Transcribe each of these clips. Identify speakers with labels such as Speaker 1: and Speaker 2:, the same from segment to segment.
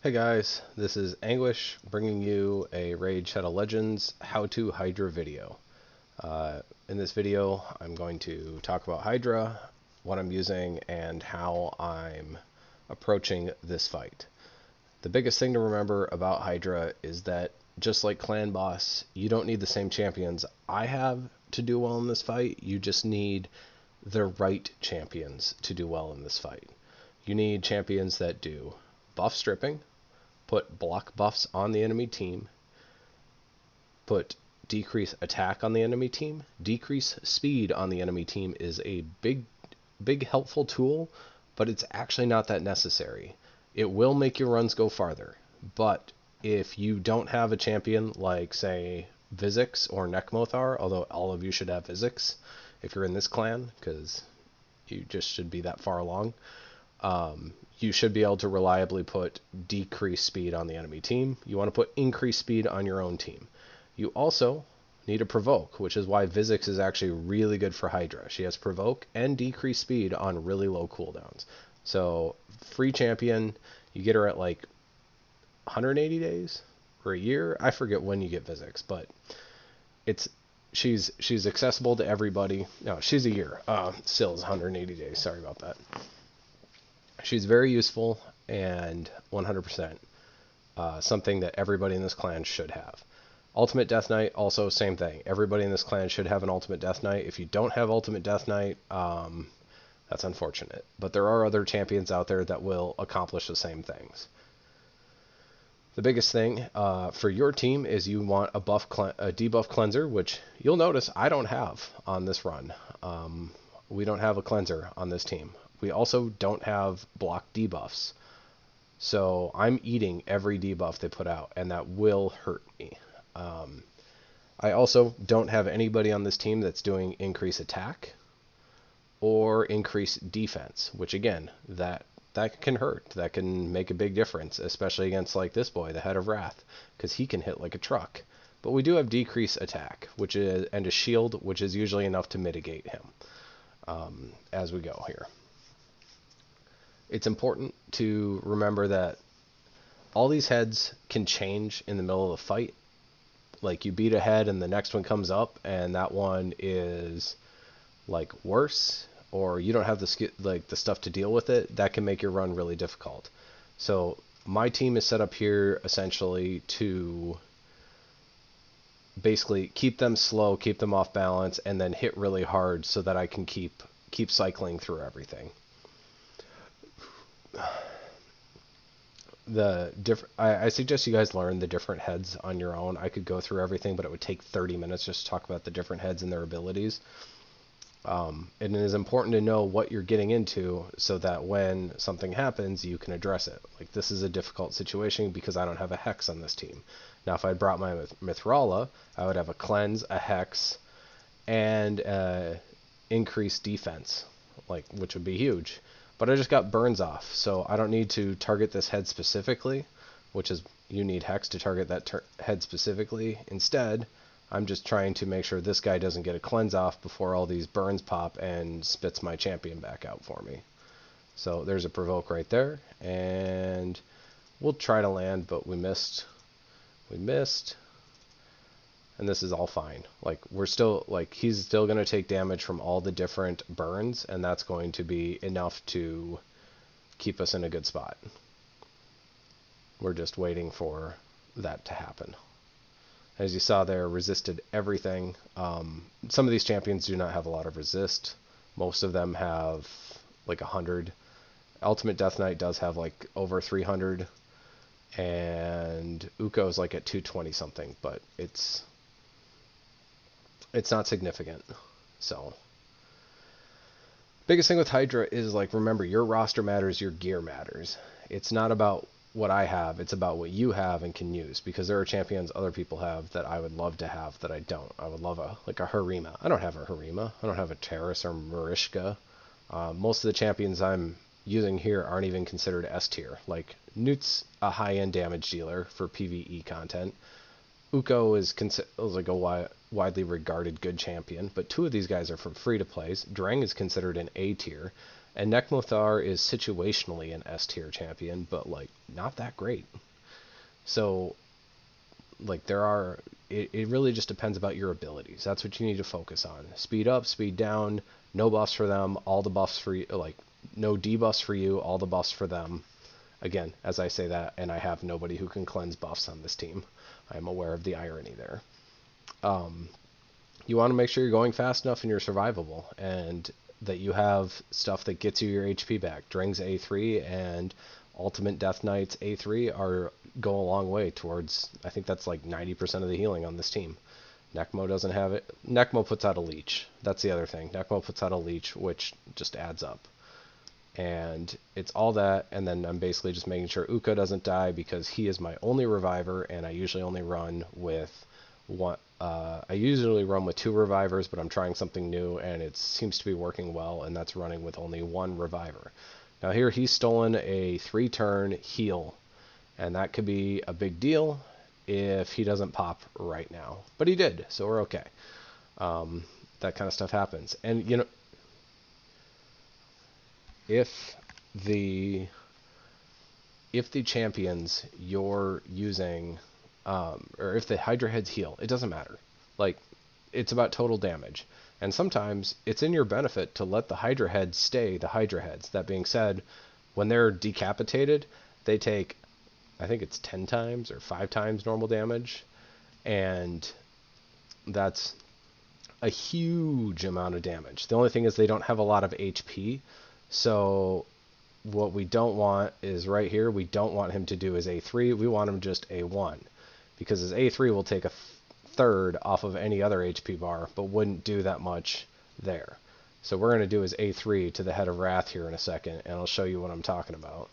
Speaker 1: Hey guys, this is Anguish bringing you a Raid Shadow Legends how-to Hydra video. In this video, I'm going to talk about Hydra, what I'm using, and how I'm approaching this fight. The biggest thing to remember about Hydra is that, just like Clan Boss, you don't need the same champions I have to do well in this fight. You just need the right champions to do well in this fight. You need champions that do buff stripping, put block buffs on the enemy team, put decrease attack on the enemy team. Decrease speed on the enemy team is a big helpful tool, but it's actually not that necessary. It will make your runs go farther, but if you don't have a champion like, say, Vizix or Nekmothar, although all of you should have Vizix if you're in this clan, because you just should be that far along, you should be able to reliably put decreased speed on the enemy team. You want to put increased speed on your own team. You also need a provoke, which is why Vizix is actually really good for Hydra. She has provoke and decreased speed on really low cooldowns. So free champion, you get her at like 180 days or a year. I forget when you get Vizix, but she's accessible to everybody. No, she's a year. Still is 180 days. Sorry about that. She's very useful and 100% something that everybody in this clan should have. Ultimate Death Knight, also same thing. Everybody in this clan should have an Ultimate Death Knight. If you don't have Ultimate Death Knight, that's unfortunate. But there are other champions out there that will accomplish the same things. The biggest thing for your team is you want a debuff cleanser, which you'll notice I don't have on this run. We don't have a cleanser on this team. We also don't have block debuffs. So I'm eating every debuff they put out, and that will hurt me. I also don't have anybody on this team that's doing increase attack or increase defense, which again, that can hurt. That can make a big difference, especially against like this boy, the Head of Wrath, because he can hit like a truck. But we do have decrease attack, and a shield, which is usually enough to mitigate him as we go here. It's important to remember that all these heads can change in the middle of the fight. Like you beat a head and the next one comes up and that one is like worse, or you don't have the stuff to deal with it. That can make your run really difficult. So my team is set up here essentially to basically keep them slow, keep them off balance, and then hit really hard so that I can keep cycling through everything. I suggest you guys learn the different heads on your own. I could go through everything, but it would take 30 minutes just to talk about the different heads and their abilities. It is important to know what you're getting into so that when something happens, you can address it. Like, this is a difficult situation because I don't have a Hex on this team. Now, if I brought my Mithrala, I would have a Cleanse, a Hex, and increased defense, which would be huge. But I just got burns off, so I don't need to target this head specifically, which is, you need Hex to target that head specifically. Instead, I'm just trying to make sure this guy doesn't get a cleanse off before all these burns pop and spits my champion back out for me. So there's a provoke right there, and we'll try to land, but we missed. And this is all fine. He's still going to take damage from all the different burns, and that's going to be enough to keep us in a good spot. We're just waiting for that to happen. As you saw there, resisted everything. Some of these champions do not have a lot of resist. Most of them have like 100. Ultimate Death Knight does have like over 300, and Uko is like at 220 something, but it's not significant. So biggest thing with Hydra is, remember, your roster matters, your gear matters. It's not about what I have, it's about what you have and can use, because there are champions other people have that I would love to have that I don't. I would love a Harima. I don't have a Harima. I don't have a Terrace or Marishka. Most of the champions I'm using here aren't even considered S tier. Like, Newt's a high-end damage dealer for PvE content. Uko is like a widely regarded good champion, but two of these guys are from free-to-plays. Drang is considered an A tier. And Nekmuthar is situationally an S tier champion, but like not that great. So like it really just depends about your abilities. That's what you need to focus on. Speed up, speed down, no buffs for them, all the buffs for you, like no debuffs for you, all the buffs for them. Again, as I say that, and I have nobody who can cleanse buffs on this team. I am aware of the irony there. You want to make sure you're going fast enough and you're survivable, and that you have stuff that gets you your HP back. Drang's A3 and Ultimate Death Knight's A3 go a long way towards, I think that's like 90% of the healing on this team. Nekmo doesn't have it. Nekmo puts out a leech. That's the other thing. Nekmo puts out a leech, which just adds up. And it's all that, and then I'm basically just making sure Uko doesn't die because he is my only reviver, and I usually only run with one. I usually run with 2 revivers, but I'm trying something new, and it seems to be working well, and that's running with only 1 reviver. Now here he's stolen a 3-turn heal, and that could be a big deal if he doesn't pop right now. But he did, so we're okay. That kind of stuff happens. And, you know, if the champions you're using, or if the Hydra heads heal, it doesn't matter. Like, it's about total damage. And sometimes it's in your benefit to let the Hydra heads stay the Hydra heads. That being said, when they're decapitated, they take, I think it's 10 times or 5 times normal damage. And that's a huge amount of damage. The only thing is they don't have a lot of HP. So what we don't want is right here, we don't want him to do his A3. We want him just A1. Because his A3 will take a third off of any other HP bar, but wouldn't do that much there. So we're going to do his A3 to the Head of Wrath here in a second, and I'll show you what I'm talking about.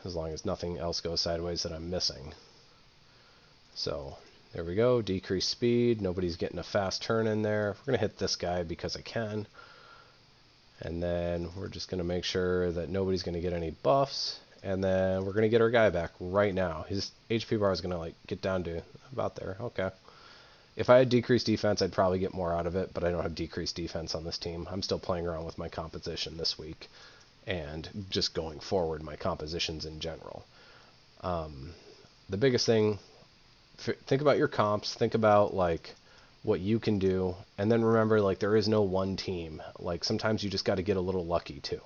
Speaker 1: As long as nothing else goes sideways that I'm missing. So there we go, decrease speed, nobody's getting a fast turn in there. We're going to hit this guy because I can. And then we're just going to make sure that nobody's going to get any buffs. And then we're going to get our guy back right now. His HP bar is going to like get down to about there. Okay. If I had decreased defense, I'd probably get more out of it, but I don't have decreased defense on this team. I'm still playing around with my composition this week and just going forward, my compositions in general. The biggest thing, think about your comps, think about like what you can do, and then remember, like, there is no one team. Like, sometimes you just got to get a little lucky too.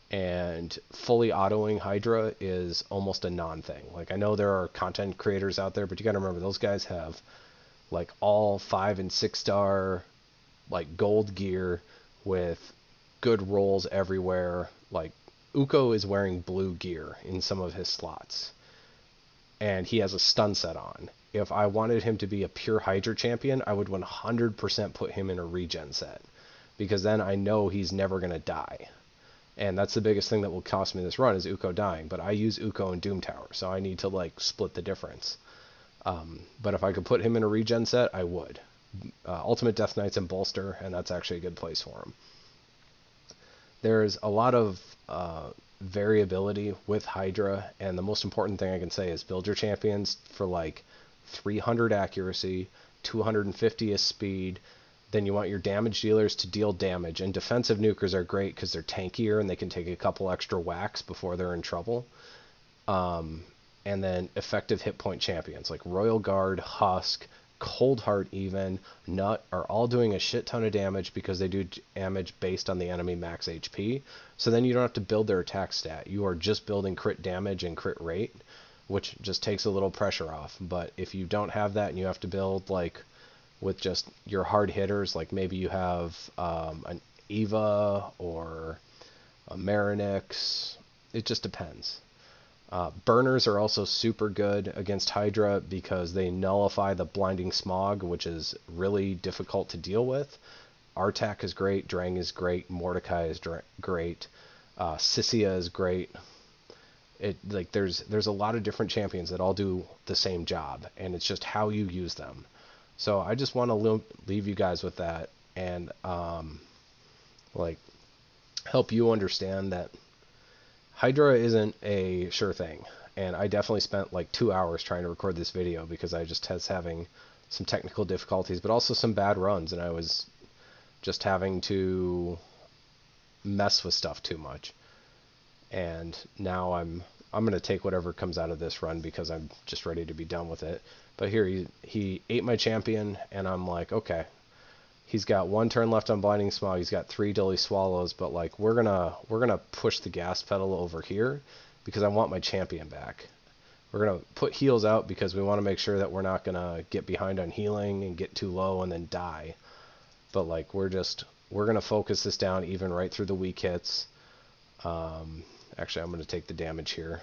Speaker 1: And fully autoing Hydra is almost a non-thing. Like, I know there are content creators out there, but you got to remember those guys have like all 5 and 6 star like gold gear with good rolls everywhere. Like, Uko is wearing blue gear in some of his slots, and he has a stun set on. If I wanted him to be a pure Hydra champion, I would 100% put him in a regen set, because then I know he's never going to die. And that's the biggest thing that will cost me this run is Uko dying. But I use Uko in Doom Tower, so I need to like split the difference. But if I could put him in a regen set, I would. Ultimate Death Knight's in Bolster, and that's actually a good place for him. There's a lot of variability with Hydra, and the most important thing I can say is build your champions for like 300 accuracy, 250 is speed. Then you want your damage dealers to deal damage, and defensive nukers are great because they're tankier and they can take a couple extra whacks before they're in trouble. And then effective hit point champions like Royal Guard, Husk, Cold Heart even, Nut are all doing a shit ton of damage because they do damage based on the enemy max HP. So then you don't have to build their attack stat. You are just building crit damage and crit rate, which just takes a little pressure off. But if you don't have that and you have to build like with just your hard hitters, like maybe you have an Eva or a Marinix, it just depends. Burners are also super good against Hydra because they nullify the blinding smog, which is really difficult to deal with. Artak is great, Drang is great, Mordecai is great, Sissia is great. There's a lot of different champions that all do the same job, and it's just how you use them. So I just want to leave you guys with that, and like help you understand that Hydra isn't a sure thing. And I definitely spent like 2 hours trying to record this video because I just was having some technical difficulties, but also some bad runs, and I was just having to mess with stuff too much. And now I'm going to take whatever comes out of this run because I'm just ready to be done with it. But here he ate my champion, and I'm like, okay, he's got 1 turn left on Blinding Smog. He's got 3 Dilly Swallows, but like we're gonna push the gas pedal over here because I want my champion back. We're gonna put heals out because we want to make sure that we're not gonna get behind on healing and get too low and then die. But like we're gonna focus this down even right through the weak hits. Actually, I'm gonna take the damage here,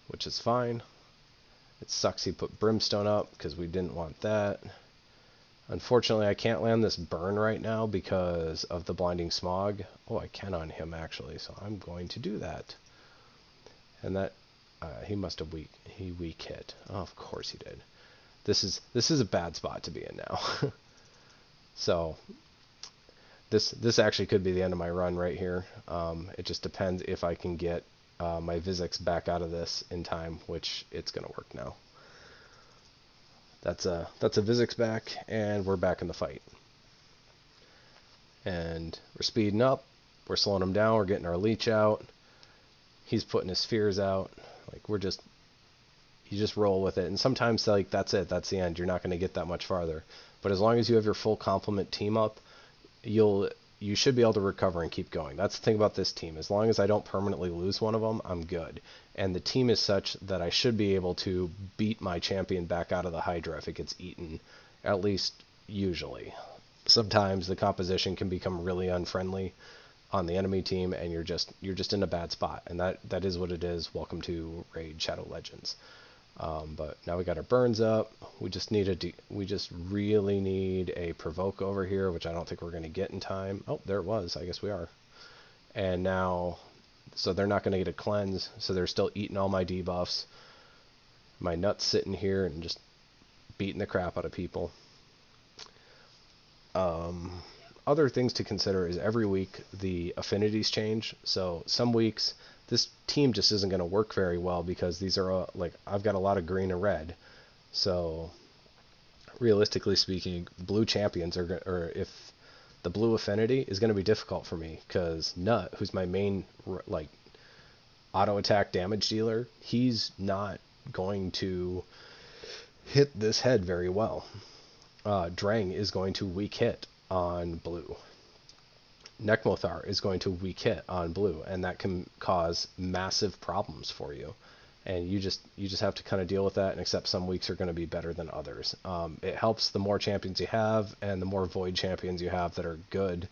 Speaker 1: which is fine. It sucks he put Brimstone up because we didn't want that. Unfortunately, I can't land this burn right now because of the Blinding Smog. Oh, I can on him actually, so I'm going to do that. And that he must have weak hit. Oh, of course he did. This is a bad spot to be in now. So this actually could be the end of my run right here. It just depends if I can get my Vizix back out of this in time, which it's gonna work now. That's a Vizix back, and we're back in the fight. And we're speeding up. We're slowing him down. We're getting our leech out. He's putting his spheres out. Like you just roll with it. And sometimes like that's it. That's the end. You're not going to get that much farther. But as long as you have your full complement team up, you should be able to recover and keep going. That's the thing about this team. As long as I don't permanently lose one of them, I'm good. And the team is such that I should be able to beat my champion back out of the hydra if it gets eaten, at least usually. Sometimes the composition can become really unfriendly on the enemy team, and you're just in a bad spot, and that is what it is. Welcome to Raid Shadow Legends. But now we got our burns up. We just really need a provoke over here, which I don't think we're going to get in time. Oh, there it was. I guess we are. And now, so they're not going to get a cleanse, so they're still eating all my debuffs. My nuts sitting here and just beating the crap out of people. Other things to consider is every week the affinities change. So some weeks this team just isn't going to work very well because these are like I've got a lot of green and red. So realistically speaking, blue champions or if the blue affinity is going to be difficult for me because Nut, who's my main like auto attack damage dealer, he's not going to hit this head very well. Drang is going to weak hit on blue. Nekmothar is going to weak hit on blue, and that can cause massive problems for you. And you just have to kind of deal with that and accept some weeks are going to be better than others. It helps the more champions you have and the more void champions you have that are good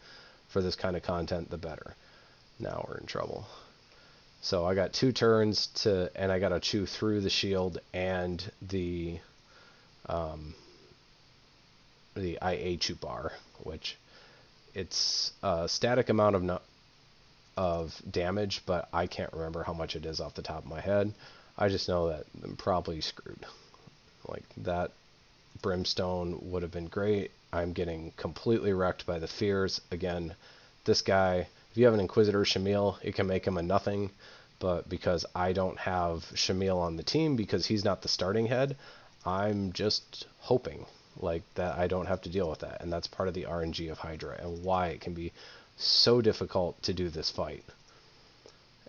Speaker 1: for this kind of content, the better. Now we're in trouble. So I got 2 turns and I got to chew through the shield and the IHU bar, which it's a static amount of damage, but I can't remember how much it is off the top of my head. I just know that I'm probably screwed. Like that brimstone would have been great. I'm getting completely wrecked by the fears. Again, this guy, if you have an Inquisitor Shamil, it can make him a nothing, but because I don't have Shamil on the team because he's not the starting head, I'm just hoping like that I don't have to deal with that, and that's part of the RNG of Hydra and why it can be so difficult to do this fight.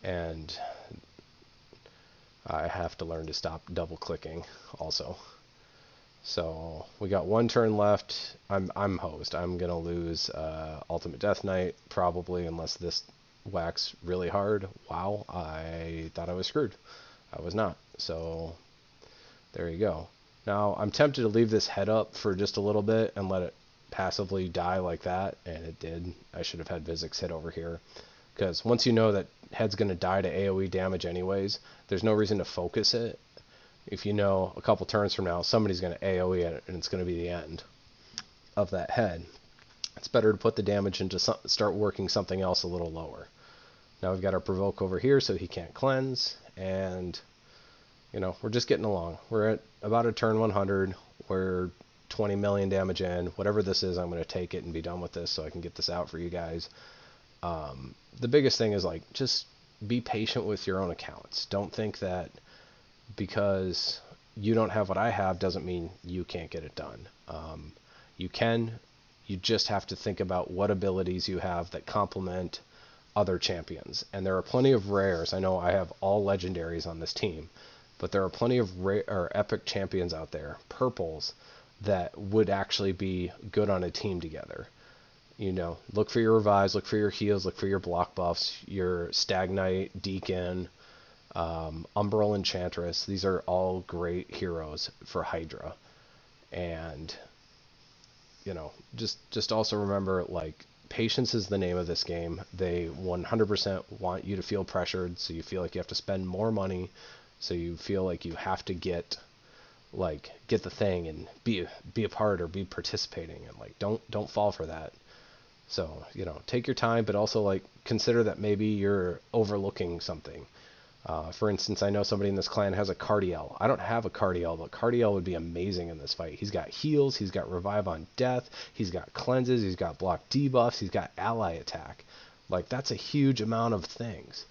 Speaker 1: And I have to learn to stop double clicking also. So we got 1 turn left. I'm hosed. I'm gonna lose Ultimate Death Knight probably unless this whacks really hard. Wow, I thought I was screwed. I was not. So there you go. Now, I'm tempted to leave this head up for just a little bit and let it passively die like that, and it did. I should have had Vizix hit over here, because once you know that head's going to die to AoE damage anyways, there's no reason to focus it. If you know a couple turns from now, somebody's going to AoE it, and it's going to be the end of that head. It's better to put the damage into start working something else a little lower. Now we've got our provoke over here, so he can't cleanse, and you know, we're just getting along. We're at about a turn 100. We're 20 million damage in. Whatever this is, I'm going to take it and be done with this so I can get this out for you guys. The biggest thing is, like, just be patient with your own accounts. Don't think that because you don't have what I have doesn't mean you can't get it done. You can, You just have to think about what abilities you have that complement other champions. And there are plenty of rares. I know I have all legendaries on this team, but there are plenty of rare or epic champions out there, purples, that would actually be good on a team together. You know, look for your revives, look for your heals, look for your block buffs, your Stagnite, Deacon, Umbral Enchantress. These are all great heroes for Hydra. And, you know, just also remember, like, patience is the name of this game. They 100% want you to feel pressured, so you feel like you have to spend more money, so you feel like you have to get the thing and be a part or be participating, and like don't fall for that. So, you know, take your time, but also like consider that maybe you're overlooking something. For instance, I know somebody in this clan has a Cardiel. I don't have a Cardiel, but Cardiel would be amazing in this fight. He's got heals, he's got revive on death, he's got cleanses, he's got block debuffs, he's got ally attack. Like, that's a huge amount of things.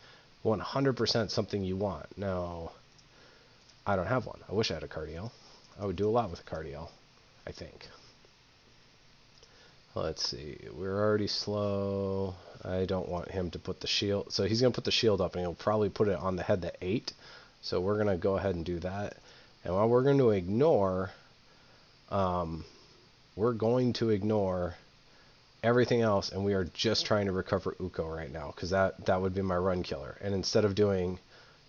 Speaker 1: 100% something you want. Now, I don't have one. I wish I had a Cardiel. I would do a lot with a Cardiel, I think. Let's see. We're already slow. I don't want him to put the shield. So he's going to put the shield up, and he'll probably put it on the head that 8. So we're going to go ahead and do that. And while we're going to ignore everything else, and we are just trying to recover Uko right now, because that would be my run killer. And instead of doing,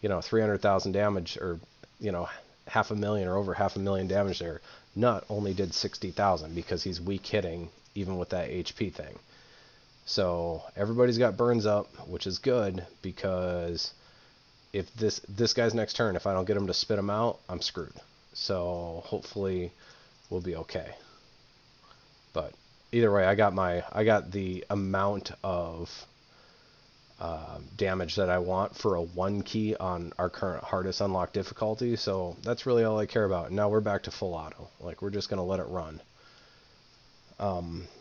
Speaker 1: you know, 300,000 damage, or, you know, 500,000 or over 500,000 damage there, Nut only did 60,000 because he's weak hitting even with that HP thing. So everybody's got burns up, which is good, because if this guy's next turn, if I don't get him to spit him out, I'm screwed. So hopefully we'll be okay. But either way, I got the amount of damage that I want for a 1 key on our current hardest unlock difficulty, so that's really all I care about. Now we're back to full auto. Like, we're just gonna let it run.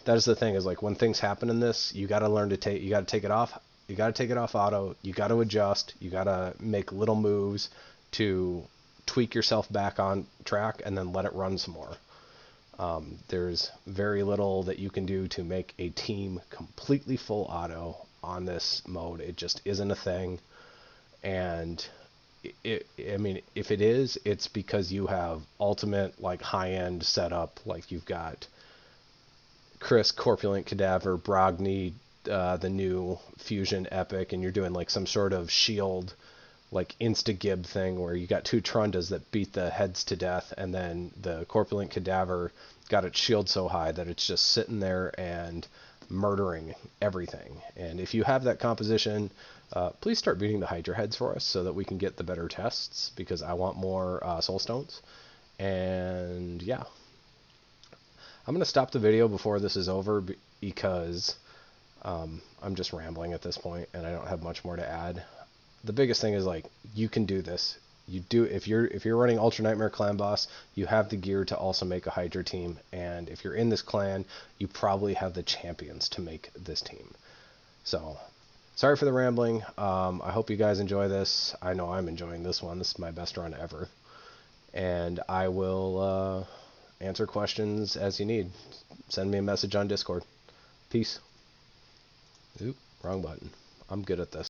Speaker 1: That is the thing, is like when things happen in this, you gotta learn to take it off. You gotta take it off auto. You gotta adjust. You gotta make little moves to tweak yourself back on track, and then let it run some more. There's very little that you can do to make a team completely full auto on this mode. It just isn't a thing. And I mean, if it is, it's because you have ultimate, like, high-end setup. Like, you've got Chris, Corpulent Cadaver, Brogni, the new Fusion Epic, and you're doing like some sort of shield, like insta-gib thing where you got 2 Trundas that beat the heads to death, and then the Corpulent Cadaver got its shield so high that it's just sitting there and murdering everything. And if you have that composition, please start beating the Hydra heads for us so that we can get the better tests, because I want more soul stones. And yeah, I'm going to stop the video before this is over, because I'm just rambling at this point and I don't have much more to add. The biggest thing is, like, you can do this. You do, if you're running Ultra Nightmare Clan Boss, you have the gear to also make a Hydra team, and if you're in this clan, you probably have the champions to make this team. So, sorry for the rambling. I hope you guys enjoy this. I know I'm enjoying this one. This is my best run ever. And I will answer questions as you need. Send me a message on Discord. Peace. Oop, wrong button. I'm good at this.